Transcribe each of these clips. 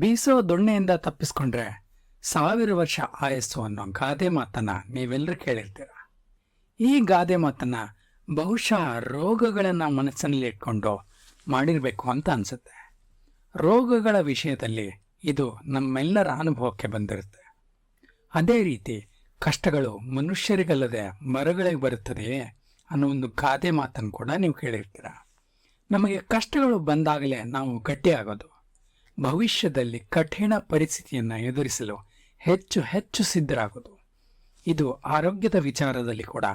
ಬೀಸೋ ದೊಣ್ಣೆಯಿಂದ ತಪ್ಪಿಸ್ಕೊಂಡ್ರೆ 1000 ವರ್ಷ ಆಯಸ್ಸು ಅನ್ನೋ ಗಾದೆ ಮಾತನ್ನ ನೀವೆಲ್ಲರೂ ಕೇಳಿರ್ತೀರ. ಈ ಗಾದೆ ಮಾತನ್ನ ಬಹುಶಃ ರೋಗಗಳನ್ನ ಮನಸ್ಸಿನಲ್ಲಿ ಇಟ್ಕೊಂಡು ಮಾಡಿರ್ಬೇಕು ಅಂತ ಅನ್ಸುತ್ತೆ. ರೋಗಗಳ ವಿಷಯದಲ್ಲಿ ಇದು ನಮ್ಮೆಲ್ಲರ ಅನುಭವಕ್ಕೆ ಬಂದಿರುತ್ತೆ. ಅದೇ ರೀತಿ ಕಷ್ಟಗಳು ಮನುಷ್ಯರಿಗಲ್ಲದೆ ಮರಗಳಿಗೆ ಬರುತ್ತದೆಯೇ ಅನ್ನೋ ಒಂದು ಗಾದೆ ಮಾತನ್ನು ಕೂಡ ನೀವು ಕೇಳಿರ್ತೀರ. ನಮಗೆ ಕಷ್ಟಗಳು ಬಂದಾಗಲೇ ನಾವು ಗಟ್ಟಿಯಾಗೋದು, ಭವಿಷ್ಯದಲ್ಲಿ ಕಠಿಣ ಪರಿಸ್ಥಿತಿಯನ್ನು ಎದುರಿಸಲು ಹೆಚ್ಚು ಸಿದ್ಧರಾಗೋದು. ಇದು ಆರೋಗ್ಯದ ವಿಚಾರದಲ್ಲಿ ಕೂಡ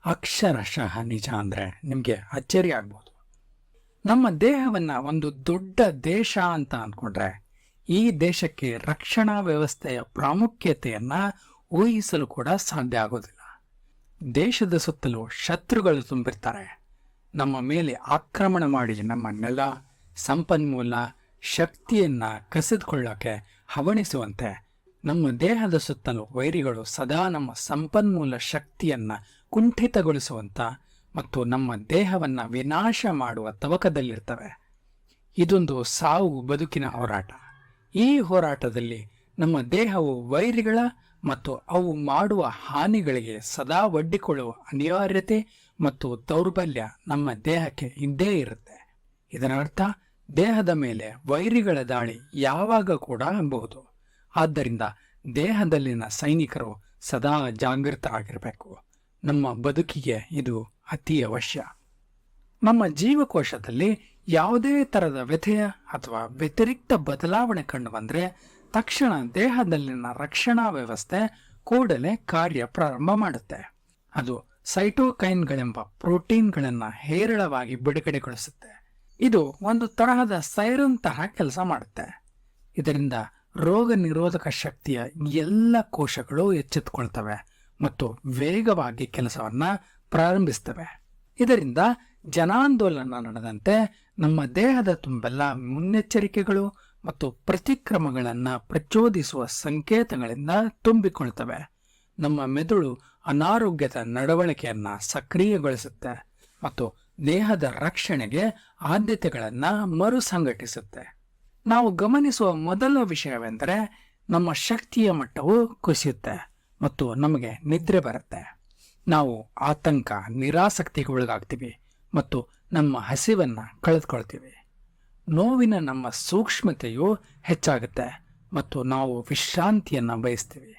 ಅಕ್ಷರಶಃ ನಿಜ ಅಂದರೆ ನಿಮಗೆ ಅಚ್ಚರಿ ಆಗ್ಬೋದು. ನಮ್ಮ ದೇಹವನ್ನು ಒಂದು ದೊಡ್ಡ ದೇಶ ಅಂತ ಅಂದ್ಕೊಂಡ್ರೆ ಈ ದೇಶಕ್ಕೆ ರಕ್ಷಣಾ ವ್ಯವಸ್ಥೆಯ ಪ್ರಾಮುಖ್ಯತೆಯನ್ನು ಊಹಿಸಲು ಕೂಡ ಸಾಧ್ಯ ಆಗೋದಿಲ್ಲ. ದೇಶದ ಸುತ್ತಲೂ ಶತ್ರುಗಳು ತುಂಬಿರ್ತಾರೆ. ನಮ್ಮ ಮೇಲೆ ಆಕ್ರಮಣ ಮಾಡಿ ನಮ್ಮ ನೆಲ, ಸಂಪನ್ಮೂಲ, ಶಕ್ತಿಯನ್ನು ಕಸಿದುಕೊಳ್ಳೋಕೆ ಹವಣಿಸುವಂತೆ ನಮ್ಮ ದೇಹದ ಸುತ್ತಲೂ ವೈರಿಗಳು ಸದಾ ನಮ್ಮ ಸಂಪನ್ಮೂಲ ಶಕ್ತಿಯನ್ನು ಕುಂಠಿತಗೊಳಿಸುವಂಥ ಮತ್ತು ನಮ್ಮ ದೇಹವನ್ನು ವಿನಾಶ ಮಾಡುವ ತವಕದಲ್ಲಿರ್ತವೆ. ಇದೊಂದು ಸಾವು ಬದುಕಿನ ಹೋರಾಟ. ಈ ಹೋರಾಟದಲ್ಲಿ ನಮ್ಮ ದೇಹವು ವೈರಿಗಳ ಮತ್ತು ಅವು ಮಾಡುವ ಹಾನಿಗಳಿಗೆ ಸದಾ ಒಡ್ಡಿಕೊಳ್ಳುವ ಅನಿವಾರ್ಯತೆ ಮತ್ತು ದೌರ್ಬಲ್ಯ ನಮ್ಮ ದೇಹಕ್ಕೆ ಇದ್ದೇ ಇರುತ್ತೆ. ಇದರರ್ಥ ದೇಹದ ಮೇಲೆ ವೈರಿಗಳ ದಾಳಿ ಯಾವಾಗ ಕೂಡ ಆಗಬಹುದು. ಆದ್ದರಿಂದ ದೇಹದಲ್ಲಿನ ಸೈನಿಕರು ಸದಾ ಜಾಗೃತರಾಗಿರಬೇಕು. ನಮ್ಮ ಬದುಕಿಗೆ ಇದು ಅತಿ ಅವಶ್ಯ. ನಮ್ಮ ಜೀವಕೋಶದಲ್ಲಿ ಯಾವುದೇ ಥರದ ವ್ಯಥೆಯ ಅಥವಾ ವ್ಯತಿರಿಕ್ತ ಬದಲಾವಣೆ ಕಂಡು ಬಂದರೆ ತಕ್ಷಣ ದೇಹದಲ್ಲಿನ ರಕ್ಷಣಾ ವ್ಯವಸ್ಥೆ ಕೂಡಲೇ ಕಾರ್ಯ ಪ್ರಾರಂಭ ಮಾಡುತ್ತೆ. ಅದು ಸೈಟೋಕೈನ್ಗಳೆಂಬ ಪ್ರೋಟೀನ್ಗಳನ್ನು ಹೇರಳವಾಗಿ ಬಿಡುಗಡೆಗೊಳಿಸುತ್ತೆ. ಇದು ಒಂದು ತರಹದ ಸೈರನ್ ತರಹ ಕೆಲಸ ಮಾಡುತ್ತೆ. ಇದರಿಂದ ರೋಗ ನಿರೋಧಕ ಶಕ್ತಿಯ ಎಲ್ಲ ಕೋಶಗಳು ಎಚ್ಚೆತ್ತುಕೊಳ್ತವೆ ಮತ್ತು ವೇಗವಾಗಿ ಕೆಲಸವನ್ನು ಪ್ರಾರಂಭಿಸ್ತವೆ. ಇದರಿಂದ ಜನಾಂದೋಲನ ನಡೆದಂತೆ ನಮ್ಮ ದೇಹದ ತುಂಬೆಲ್ಲ ಮುನ್ನೆಚ್ಚರಿಕೆಗಳು ಮತ್ತು ಪ್ರತಿಕ್ರಮಗಳನ್ನು ಪ್ರಚೋದಿಸುವ ಸಂಕೇತಗಳಿಂದ ತುಂಬಿಕೊಳ್ತವೆ. ನಮ್ಮ ಮೆದುಳು ಅನಾರೋಗ್ಯದ ನಡವಳಿಕೆಯನ್ನು ಸಕ್ರಿಯಗೊಳಿಸುತ್ತೆ ಮತ್ತು ದೇಹದ ರಕ್ಷಣೆಗೆ ಆದ್ಯತೆಗಳನ್ನು ಮರುಸಂಘಟಿಸುತ್ತೆ. ನಾವು ಗಮನಿಸುವ ಮೊದಲ ವಿಷಯವೆಂದರೆ ನಮ್ಮ ಶಕ್ತಿಯ ಮಟ್ಟವು ಕುಸಿಯುತ್ತೆ ಮತ್ತು ನಮಗೆ ನಿದ್ರೆ ಬರುತ್ತೆ. ನಾವು ಆತಂಕ, ನಿರಾಸಕ್ತಿಗೆ ಒಳಗಾಗ್ತೀವಿ ಮತ್ತು ನಮ್ಮ ಹಸಿವನ್ನು ಕಳೆದುಕೊಳ್ತೀವಿ. ನೋವಿನ ನಮ್ಮ ಸೂಕ್ಷ್ಮತೆಯು ಹೆಚ್ಚಾಗುತ್ತೆ ಮತ್ತು ನಾವು ವಿಶ್ರಾಂತಿಯನ್ನು ಬಯಸ್ತೀವಿ.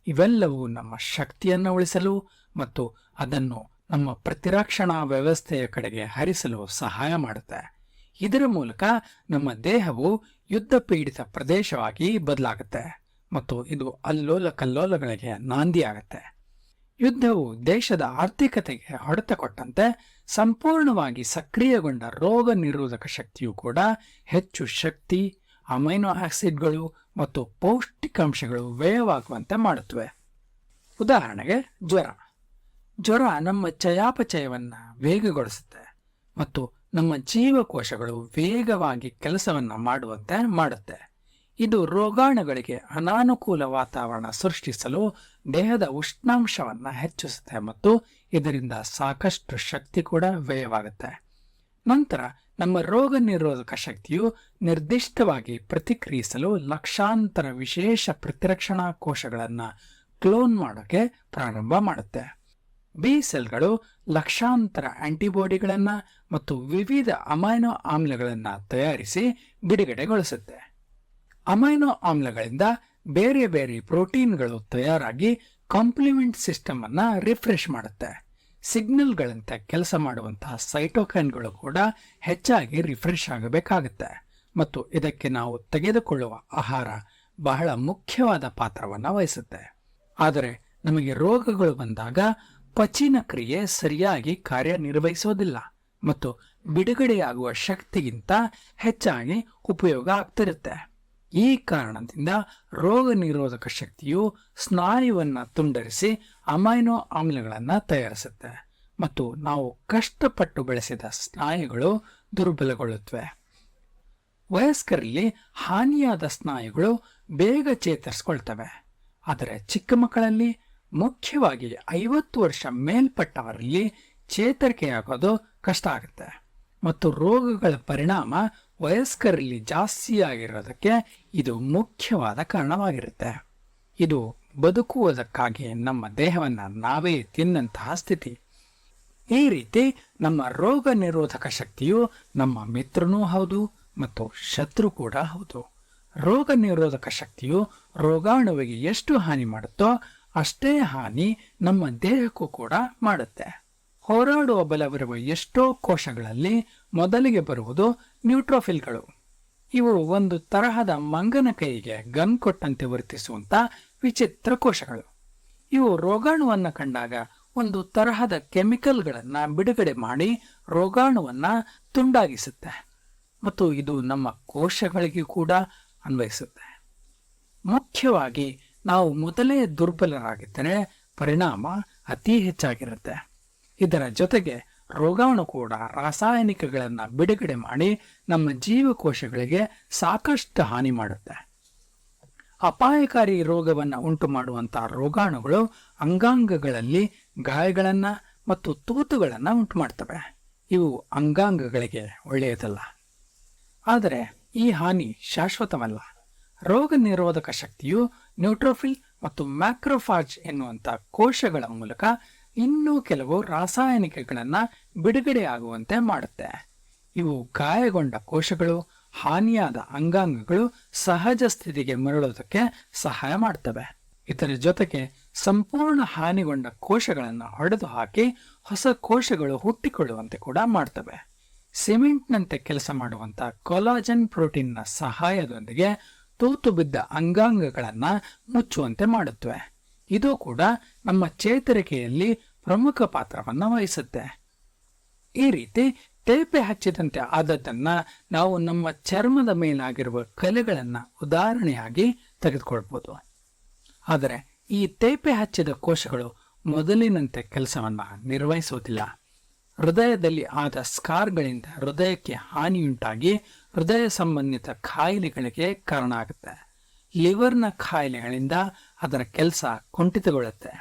ಇವೆಲ್ಲವೂ ನಮ್ಮ ಶಕ್ತಿಯನ್ನು ಉಳಿಸಲು ಮತ್ತು ಅದನ್ನು ನಮ್ಮ ಪ್ರತಿರಕ್ಷಣಾ ವ್ಯವಸ್ಥೆಯ ಕಡೆಗೆ ಹರಿಸಲು ಸಹಾಯ ಮಾಡುತ್ತೆ. ಇದರ ಮೂಲಕ ನಮ್ಮ ದೇಹವು ಯುದ್ಧ ಪೀಡಿತ ಪ್ರದೇಶವಾಗಿ ಬದಲಾಗುತ್ತೆ ಮತ್ತು ಇದು ಅಲ್ಲೋಲ ಕಲ್ಲೋಲಗಳಿಗೆ ನಾಂದಿಯಾಗುತ್ತೆ. ಯುದ್ಧವು ದೇಶದ ಆರ್ಥಿಕತೆಗೆ ಹೊಡೆತ ಕೊಟ್ಟಂತೆ ಸಂಪೂರ್ಣವಾಗಿ ಸಕ್ರಿಯಗೊಂಡ ರೋಗ ನಿರೋಧಕ ಶಕ್ತಿಯು ಕೂಡ ಹೆಚ್ಚು ಶಕ್ತಿ, ಅಮೈನೋ ಆಸಿಡ್ಗಳು ಮತ್ತು ಪೌಷ್ಟಿಕಾಂಶಗಳು ವ್ಯಯವಾಗುವಂತೆ ಮಾಡುತ್ತವೆ. ಉದಾಹರಣೆಗೆ ಜ್ವರ ನಮ್ಮ ಚಯಾಪಚಯವನ್ನು ವೇಗಗೊಳಿಸುತ್ತೆ ಮತ್ತು ನಮ್ಮ ಜೀವಕೋಶಗಳು ವೇಗವಾಗಿ ಕೆಲಸವನ್ನು ಮಾಡುವಂತೆ ಮಾಡುತ್ತೆ. ಇದು ರೋಗಾಣುಗಳಿಗೆ ಅನಾನುಕೂಲ ವಾತಾವರಣ ಸೃಷ್ಟಿಸಲು ದೇಹದ ಉಷ್ಣಾಂಶವನ್ನು ಹೆಚ್ಚಿಸುತ್ತೆ ಮತ್ತು ಇದರಿಂದ ಸಾಕಷ್ಟು ಶಕ್ತಿ ಕೂಡ ವ್ಯಯವಾಗುತ್ತೆ. ನಂತರ ನಮ್ಮ ರೋಗ ನಿರೋಧಕ ಶಕ್ತಿಯು ನಿರ್ದಿಷ್ಟವಾಗಿ ಪ್ರತಿಕ್ರಿಯಿಸಲು ಲಕ್ಷಾಂತರ ವಿಶೇಷ ಪ್ರತಿರಕ್ಷಣಾ ಕೋಶಗಳನ್ನು ಕ್ಲೋನ್ ಮಾಡೋಕ್ಕೆ ಪ್ರಾರಂಭ ಮಾಡುತ್ತೆ. ಬಿ ಸೆಲ್ಗಳು ಲಕ್ಷಾಂತರ ಆಂಟಿಬಾಡಿಗಳನ್ನು ಮತ್ತು ವಿವಿಧ ಅಮೈನೋ ಆಮ್ಲಗಳನ್ನು ತಯಾರಿಸಿ ಬಿಡುಗಡೆಗೊಳಿಸುತ್ತೆ. ಅಮೈನೋ ಆಮ್ಲಗಳಿಂದ ಬೇರೆ ಬೇರೆ ಪ್ರೋಟೀನ್ಗಳು ತಯಾರಾಗಿ ಕಾಂಪ್ಲಿಮೆಂಟ್ ಸಿಸ್ಟಮ್ ಅನ್ನು ರಿಫ್ರೆಶ್ ಮಾಡುತ್ತೆ. ಸಿಗ್ನಲ್ಗಳಂತೆ ಕೆಲಸ ಮಾಡುವಂತಹ ಸೈಟೋಕೈನ್ಗಳು ಕೂಡ ಹೆಚ್ಚಾಗಿ ರಿಫ್ರೆಶ್ ಆಗಬೇಕಾಗುತ್ತೆ ಮತ್ತು ಇದಕ್ಕೆ ನಾವು ತೆಗೆದುಕೊಳ್ಳುವ ಆಹಾರ ಬಹಳ ಮುಖ್ಯವಾದ ಪಾತ್ರವನ್ನು ವಹಿಸುತ್ತೆ. ಆದರೆ ನಮಗೆ ರೋಗಗಳು ಬಂದಾಗ ಪಚನ ಕ್ರಿಯೆ ಸರಿಯಾಗಿ ಕಾರ್ಯನಿರ್ವಹಿಸೋದಿಲ್ಲ ಮತ್ತು ಬಿಡುಗಡೆಯಾಗುವ ಶಕ್ತಿಗಿಂತ ಹೆಚ್ಚಾಗಿ ಉಪಯೋಗ ಆಗ್ತಿರುತ್ತೆ. ಈ ಕಾರಣದಿಂದ ರೋಗ ನಿರೋಧಕ ಶಕ್ತಿಯು ಸ್ನಾಯುವನ್ನು ತುಂಡರಿಸಿ ಅಮೈನೋ ಆಮ್ಲಗಳನ್ನು ತಯಾರಿಸುತ್ತೆ ಮತ್ತು ನಾವು ಕಷ್ಟಪಟ್ಟು ಬೆಳೆಸಿದ ಸ್ನಾಯುಗಳು ದುರ್ಬಲಗೊಳ್ಳುತ್ತವೆ. ವಯಸ್ಕರಲ್ಲಿ ಹಾನಿಯಾದ ಸ್ನಾಯುಗಳು ಬೇಗ ಚೇತರಿಸಿಕೊಳ್ತವೆ. ಆದರೆ ಚಿಕ್ಕ ಮಕ್ಕಳಲ್ಲಿ, ಮುಖ್ಯವಾಗಿ 50 ವರ್ಷ ಮೇಲ್ಪಟ್ಟವರಲ್ಲಿ ಚೇತರಿಕೆಯಾಗೋದು ಕಷ್ಟ ಆಗುತ್ತೆ ಮತ್ತು ರೋಗಗಳ ಪರಿಣಾಮ ವಯಸ್ಕರಲ್ಲಿ ಜಾಸ್ತಿ ಆಗಿರೋದಕ್ಕೆ ಇದು ಮುಖ್ಯವಾದ ಕಾರಣವಾಗಿರುತ್ತೆ. ಇದು ಬದುಕುವುದಕ್ಕಾಗಿ ನಮ್ಮ ದೇಹವನ್ನು ನಾವೇ ತಿನ್ನಂತಹ ಸ್ಥಿತಿ. ಈ ರೀತಿ ನಮ್ಮ ರೋಗ ನಿರೋಧಕ ಶಕ್ತಿಯು ನಮ್ಮ ಮಿತ್ರನೂ ಹೌದು ಮತ್ತು ಶತ್ರು ಕೂಡ ಹೌದು. ರೋಗ ನಿರೋಧಕ ಶಕ್ತಿಯು ರೋಗಾಣುವಿಗೆ ಎಷ್ಟು ಹಾನಿ ಮಾಡುತ್ತೋ ಅಷ್ಟೇ ಹಾನಿ ನಮ್ಮ ದೇಹಕ್ಕೂ ಕೂಡ ಮಾಡುತ್ತೆ. ಹೋರಾಡುವ ಬಲವಿರುವ ಎಷ್ಟೋ ಕೋಶಗಳಲ್ಲಿ ಮೊದಲಿಗೆ ಬರುವುದು ನ್ಯೂಟ್ರೋಫಿಲ್ಗಳು. ಇವು ಒಂದು ತರಹದ ಮಂಗನ ಕೈಗೆ ಗನ್ ಕೊಟ್ಟಂತೆ ವರ್ತಿಸುವಂತ ವಿಚಿತ್ರ ಕೋಶಗಳು. ಇವು ರೋಗಾಣುವನ್ನು ಕಂಡಾಗ ಒಂದು ತರಹದ ಕೆಮಿಕಲ್ಗಳನ್ನ ಬಿಡುಗಡೆ ಮಾಡಿ ರೋಗಾಣುವನ್ನ ತುಂಡಾಗಿಸುತ್ತೆ ಮತ್ತು ಇದು ನಮ್ಮ ಕೋಶಗಳಿಗೆ ಕೂಡ ಅನ್ವಯಿಸುತ್ತೆ. ಮುಖ್ಯವಾಗಿ ನಾವು ಮೊದಲೇ ದುರ್ಬಲರಾಗಿದ್ದರೆ ಪರಿಣಾಮ ಅತಿ ಹೆಚ್ಚಾಗಿರುತ್ತೆ. ಇದರ ಜೊತೆಗೆ ರೋಗಾಣು ಕೂಡ ರಾಸಾಯನಿಕಗಳನ್ನು ಬಿಡುಗಡೆ ಮಾಡಿ ನಮ್ಮ ಜೀವಕೋಶಗಳಿಗೆ ಸಾಕಷ್ಟು ಹಾನಿ ಮಾಡುತ್ತೆ. ಅಪಾಯಕಾರಿ ರೋಗವನ್ನು ಉಂಟು ಮಾಡುವಂತಹ ರೋಗಾಣುಗಳು ಅಂಗಾಂಗಗಳಲ್ಲಿ ಗಾಯಗಳನ್ನ ಮತ್ತು ತೂತುಗಳನ್ನು ಉಂಟು ಮಾಡ್ತವೆ. ಇವು ಅಂಗಾಂಗಗಳಿಗೆ ಒಳ್ಳೆಯದಲ್ಲ. ಆದರೆ ಈ ಹಾನಿ ಶಾಶ್ವತವಲ್ಲ. ರೋಗ ನಿರೋಧಕ ಶಕ್ತಿಯು ನ್ಯೂಟ್ರೋಫಿಲ್ ಮತ್ತು ಮ್ಯಾಕ್ರೋಫಾಜ್ ಎನ್ನುವಂಥ ಕೋಶಗಳ ಮೂಲಕ ಇನ್ನೂ ಕೆಲವು ರಾಸಾಯನಿಕಗಳನ್ನು ಬಿಡುಗಡೆಯಾಗುವಂತೆ ಮಾಡುತ್ತೆ. ಇವು ಗಾಯಗೊಂಡ ಕೋಶಗಳು, ಹಾನಿಯಾದ ಅಂಗಾಂಗಗಳು ಸಹಜ ಸ್ಥಿತಿಗೆ ಮರಳೋದಕ್ಕೆ ಸಹಾಯ ಮಾಡ್ತವೆ. ಇದರ ಜೊತೆಗೆ ಸಂಪೂರ್ಣ ಹಾನಿಗೊಂಡ ಕೋಶಗಳನ್ನು ಹೊಡೆದು ಹಾಕಿ ಹೊಸ ಕೋಶಗಳು ಹುಟ್ಟಿಕೊಳ್ಳುವಂತೆ ಕೂಡ ಮಾಡ್ತವೆ. ಸಿಮೆಂಟ್ನಂತೆ ಕೆಲಸ ಮಾಡುವಂಥ ಕೊಲಾಜನ್ ಪ್ರೋಟೀನ್ನ ಸಹಾಯದೊಂದಿಗೆ ತೂತು ಬಿದ್ದ ಅಂಗಾಂಗಗಳನ್ನು ಮುಚ್ಚುವಂತೆ ಮಾಡುತ್ತವೆ. ಇದು ಕೂಡ ನಮ್ಮ ಚೇತರಿಕೆಯಲ್ಲಿ ಪ್ರಮುಖ ಪಾತ್ರವನ್ನು ವಹಿಸುತ್ತೆ. ಈ ರೀತಿ ತೇಪೆ ಹಚ್ಚಿದಂತೆ ಆದದ್ದನ್ನ ನಾವು ನಮ್ಮ ಚರ್ಮದ ಮೇಲಾಗಿರುವ ಕಲೆಗಳನ್ನು ಉದಾಹರಣೆಯಾಗಿ ತೆಗೆದುಕೊಳ್ಬೋದು. ಆದರೆ ಈ ತೇಪೆ ಹಚ್ಚಿದ ಕೋಶಗಳು ಮೊದಲಿನಂತೆ ಕೆಲಸವನ್ನ ನಿರ್ವಹಿಸುವುದಿಲ್ಲ. ಹೃದಯದಲ್ಲಿ ಆದ ಸ್ಕಾರ್ಗಳಿಂದ ಹೃದಯಕ್ಕೆ ಹಾನಿಯುಂಟಾಗಿ ಹೃದಯ ಸಂಬಂಧಿತ ಕಾಯಿಲೆಗಳಿಗೆ ಕಾರಣ ಆಗುತ್ತೆ. ಲಿವರ್ನ ಕಾಯಿಲೆಗಳಿಂದ ಅದರ ಕೆಲಸ ಕುಂಠಿತಗೊಳ್ಳುತ್ತೆ.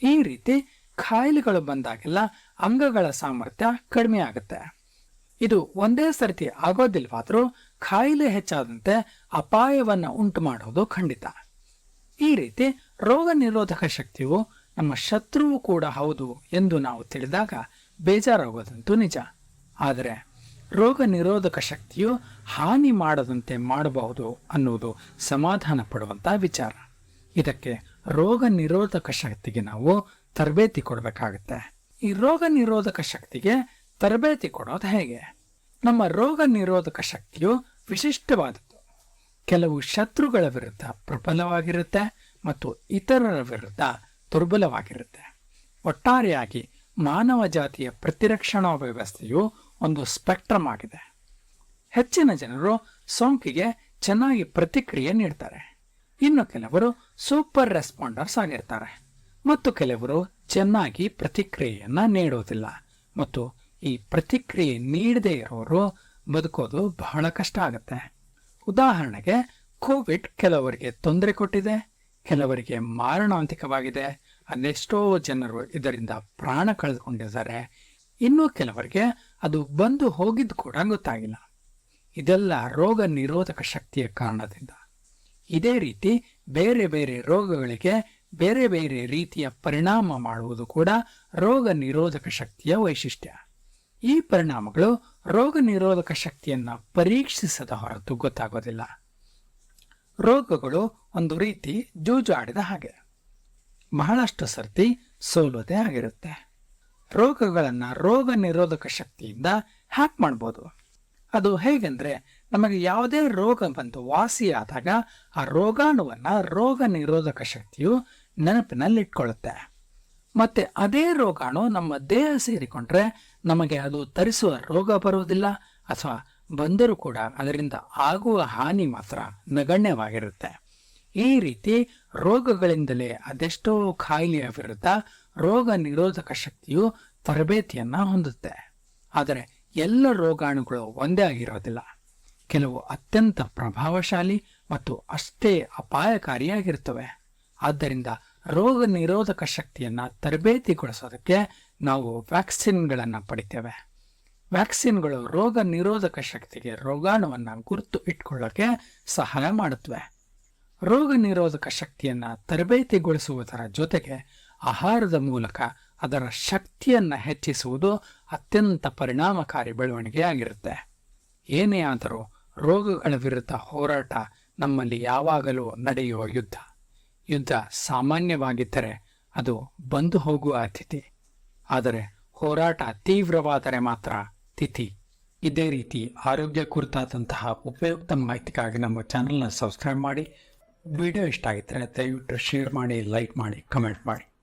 ಈ ರೀತಿ ಕಾಯಿಲೆಗಳು ಬಂದಾಗೆಲ್ಲ ಅಂಗಗಳ ಸಾಮರ್ಥ್ಯ ಕಡಿಮೆ ಆಗುತ್ತೆ. ಇದು ಒಂದೇ ಸರ್ತಿ ಆಗೋದಿಲ್ವಾದರೂ ಕಾಯಿಲೆ ಹೆಚ್ಚಾದಂತೆ ಅಪಾಯವನ್ನು ಉಂಟು ಮಾಡೋದು ಖಂಡಿತ. ಈ ರೀತಿ ರೋಗ ನಿರೋಧಕ ಶಕ್ತಿಯು ನಮ್ಮ ಶತ್ರುವು ಕೂಡ ಹೌದು ಎಂದು ನಾವು ತಿಳಿದಾಗ ಬೇಜಾರಾಗೋದಂತೂ ನಿಜ. ಆದರೆ ರೋಗ ನಿರೋಧಕ ಶಕ್ತಿಯು ಹಾನಿ ಮಾಡದಂತೆ ಮಾಡಬಹುದು ಅನ್ನುವುದು ಸಮಾಧಾನ ಪಡುವಂತಹ ವಿಚಾರ. ಇದಕ್ಕೆ ರೋಗ ನಿರೋಧಕ ಶಕ್ತಿಗೆ ನಾವು ತರಬೇತಿ ಕೊಡಬೇಕಾಗುತ್ತೆ. ಈ ರೋಗ ನಿರೋಧಕ ಶಕ್ತಿಗೆ ತರಬೇತಿ ಕೊಡೋದು ಹೇಗೆ? ನಮ್ಮ ರೋಗ ನಿರೋಧಕ ಶಕ್ತಿಯು ವಿಶಿಷ್ಟವಾದದ್ದು. ಕೆಲವು ಶತ್ರುಗಳ ವಿರುದ್ಧ ಪ್ರಬಲವಾಗಿರುತ್ತೆ ಮತ್ತು ಇತರರ ವಿರುದ್ಧ ದುರ್ಬಲವಾಗಿರುತ್ತೆ. ಒಟ್ಟಾರೆಯಾಗಿ ಮಾನವ ಜಾತಿಯ ಪ್ರತಿರಕ್ಷಣಾ ವ್ಯವಸ್ಥೆಯು ಒಂದು ಸ್ಪೆಕ್ಟ್ರಮ್ ಆಗಿದೆ. ಹೆಚ್ಚಿನ ಜನರು ಸೋಂಕಿಗೆ ಚೆನ್ನಾಗಿ ಪ್ರತಿಕ್ರಿಯೆ ನೀಡ್ತಾರೆ, ಇನ್ನು ಕೆಲವರು ಸೂಪರ್ ರೆಸ್ಪಾಂಡರ್ಸ್ ಆಗಿರ್ತಾರೆ ಮತ್ತು ಕೆಲವರು ಚೆನ್ನಾಗಿ ಪ್ರತಿಕ್ರಿಯೆಯನ್ನ ನೀಡೋದಿಲ್ಲ. ಮತ್ತು ಈ ಪ್ರತಿಕ್ರಿಯೆ ನೀಡದೇ ಇರೋರು ಬದುಕೋದು ಬಹಳ ಕಷ್ಟ ಆಗುತ್ತೆ. ಉದಾಹರಣೆಗೆ ಕೋವಿಡ್ ಕೆಲವರಿಗೆ ತೊಂದರೆ ಕೊಟ್ಟಿದೆ, ಕೆಲವರಿಗೆ ಮಾರಣಾಂತಿಕವಾಗಿದೆ, ಅದೆಷ್ಟೋ ಜನರು ಇದರಿಂದ ಪ್ರಾಣ ಕಳೆದುಕೊಂಡಿದ್ದಾರೆ, ಇನ್ನೂ ಕೆಲವರಿಗೆ ಅದು ಬಂದು ಹೋಗಿದ್ದು ಕೂಡ ಗೊತ್ತಾಗಿಲ್ಲ. ಇದೆಲ್ಲ ರೋಗ ನಿರೋಧಕ ಶಕ್ತಿಯ ಕಾರಣದಿಂದ. ಇದೇ ರೀತಿ ಬೇರೆ ಬೇರೆ ರೋಗಗಳಿಗೆ ಬೇರೆ ಬೇರೆ ರೀತಿಯ ಪರಿಣಾಮ ಮಾಡುವುದು ಕೂಡ ರೋಗ ನಿರೋಧಕ ಶಕ್ತಿಯ ವೈಶಿಷ್ಟ್ಯ. ಈ ಪರಿಣಾಮಗಳು ರೋಗ ನಿರೋಧಕ ಶಕ್ತಿಯನ್ನ ಪರೀಕ್ಷಿಸದ ಹೊರತು ಗೊತ್ತಾಗೋದಿಲ್ಲ. ರೋಗಗಳು ಒಂದು ರೀತಿ ಜೂಜಾಡಿದ ಹಾಗೆ, ಬಹಳಷ್ಟು ಸರ್ತಿ ಸೋಲೋದೇ ಆಗಿರುತ್ತೆ. ರೋಗಗಳನ್ನ ರೋಗ ನಿರೋಧಕ ಶಕ್ತಿಯಿಂದ ಹ್ಯಾಕ್ ಮಾಡ್ಬೋದು. ಅದು ಹೇಗೆಂದ್ರೆ, ನಮಗೆ ಯಾವುದೇ ರೋಗ ಬಂದು ವಾಸಿಯಾದಾಗ ಆ ರೋಗಾಣುವನ್ನ ರೋಗ ನಿರೋಧಕ ಶಕ್ತಿಯು ನೆನಪಿನಲ್ಲಿಟ್ಕೊಳ್ಳುತ್ತೆ. ಮತ್ತೆ ಅದೇ ರೋಗಾಣು ನಮ್ಮ ದೇಹ ಸೇರಿಕೊಂಡ್ರೆ ನಮಗೆ ಅದು ತರಿಸುವ ರೋಗ ಬರುವುದಿಲ್ಲ, ಅಥವಾ ಬಂದರೂ ಕೂಡ ಅದರಿಂದ ಆಗುವ ಹಾನಿ ಮಾತ್ರ ನಗಣ್ಯವಾಗಿರುತ್ತೆ. ಈ ರೀತಿ ರೋಗಗಳಿಂದಲೇ ಅದೆಷ್ಟೋ ಕಾಯಿಲೆಯ ವಿರುದ್ಧ ರೋಗ ನಿರೋಧಕ ಶಕ್ತಿಯು ತರಬೇತಿಯನ್ನ ಹೊಂದುತ್ತೆ. ಆದರೆ ಎಲ್ಲ ರೋಗಾಣುಗಳು ಒಂದೇ ಆಗಿರೋದಿಲ್ಲ. ಕೆಲವು ಅತ್ಯಂತ ಪ್ರಭಾವಶಾಲಿ ಮತ್ತು ಅಷ್ಟೇ ಅಪಾಯಕಾರಿಯಾಗಿರ್ತವೆ. ಆದ್ದರಿಂದ ರೋಗ ನಿರೋಧಕ ಶಕ್ತಿಯನ್ನ ತರಬೇತಿಗೊಳಿಸೋದಕ್ಕೆ ನಾವು ವ್ಯಾಕ್ಸಿನ್ಗಳನ್ನು ಪಡಿತೇವೆ. ವ್ಯಾಕ್ಸಿನ್ಗಳು ರೋಗ ನಿರೋಧಕ ಶಕ್ತಿಗೆ ರೋಗಾಣುವನ್ನು ಗುರುತು ಇಟ್ಕೊಳ್ಳೋಕೆ ಸಹಾಯ ಮಾಡುತ್ತವೆ. ರೋಗ ನಿರೋಧಕ ಶಕ್ತಿಯನ್ನು ತರಬೇತಿಗೊಳಿಸುವುದರ ಜೊತೆಗೆ ಆಹಾರದ ಮೂಲಕ ಅದರ ಶಕ್ತಿಯನ್ನು ಹೆಚ್ಚಿಸುವುದು ಅತ್ಯಂತ ಪರಿಣಾಮಕಾರಿ ಬೆಳವಣಿಗೆಯಾಗಿರುತ್ತೆ. ಏನೇ ಆದರೂ ರೋಗಗಳ ವಿರುದ್ಧ ಹೋರಾಟ ನಮ್ಮಲ್ಲಿ ಯಾವಾಗಲೂ ನಡೆಯುವ ಯುದ್ಧ ಸಾಮಾನ್ಯವಾಗಿದ್ದರೆ ಅದು ಬಂದು ಹೋಗುವ ಅತಿಥಿ. ಆದರೆ ಹೋರಾಟ ತೀವ್ರವಾದರೆ ಮಾತ್ರ ತಿಥಿ. ಇದೇ ರೀತಿ ಆರೋಗ್ಯ ಕುರಿತಾದಂತಹ ಉಪಯುಕ್ತ ಮಾಹಿತಿಗಾಗಿ ನಮ್ಮ ಚಾನಲ್ನ ಸಬ್ಸ್ಕ್ರೈಬ್ ಮಾಡಿ. ವಿಡಿಯೋ ಇಷ್ಟ ಆಗಿದ್ದರೆ ದಯವಿಟ್ಟು ಶೇರ್ ಮಾಡಿ, ಲೈಕ್ ಮಾಡಿ, ಕಮೆಂಟ್ ಮಾಡಿ.